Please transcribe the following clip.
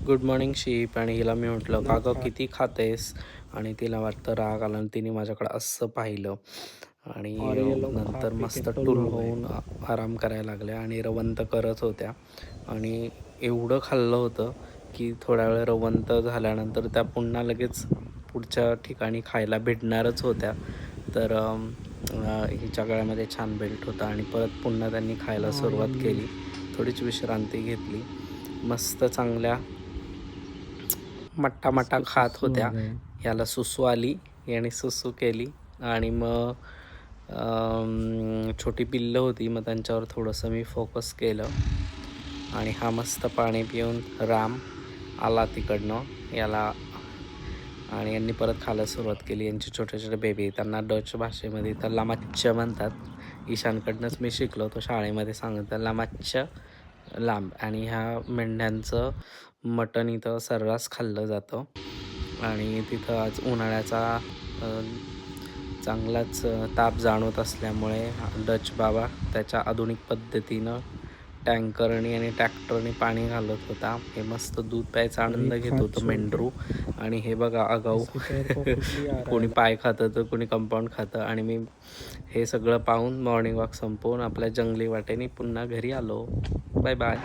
Good morning ship. आणि हिला मी म्हटलं का गं किती खातेस, आणि तिला वाटतं राग आला आणि तिने माझ्याकडे असं पाहिलं आणि नंतर मस्त टुल होऊन आराम करायला लागल्या आणि रवंत करत होत्या. आणि एवढं खाल्लं होतं की थोड्या वेळ रवंत झाल्यानंतर त्या पुन्हा लगेच पुढच्या ठिकाणी खायला भेटणारच होत्या. तर हिच्या गळ्यामध्ये छान बेल्ट होता आणि परत पुन्हा त्यांनी खायला सुरुवात केली. थोडीच विश्रांती घेतली. मस्त चांगल्या मट्टा खात होत्या. याला सुसू आली, याने सुसू केली आणि मग छोटी पिल्लं होती, मग त्यांच्यावर थोडंसं मी फोकस केलं. आणि हा मस्त पाणी पिऊन राम आला तिकडनं याला, आणि यांनी परत खायला सुरुवात केली. यांचे छोटे छोटे बेबी, त्यांना डच भाषेमध्ये तर लामाच्च म्हणतात. ईशानकडनंच मी शिकलो, तो शाळेमध्ये सांगतात लामाच्च लांब. आणि ह्या मेंढ्यांचं मटण इथं सर्रास खाल्लं जातं. आणि तिथं आज उन्हाळ्याचा चांगलाच ताप जाणवत असल्यामुळे डच बाबा त्याच्या आधुनिक पद्धतीनं टँकरनी आणि ट्रॅक्टरने पाणी घालत होता. हे मस्त दूध प्यायचा आनंद घेत होतं मेंढरू. आणि हे बघा आगाऊ कोणी पाय खातं तर कोणी कंपाऊंड खातं. आणि मी हे सगळं पाहून मॉर्निंग वॉक संपवून आपल्या जंगली वाटेने पुन्हा घरी आलो. Bye bye.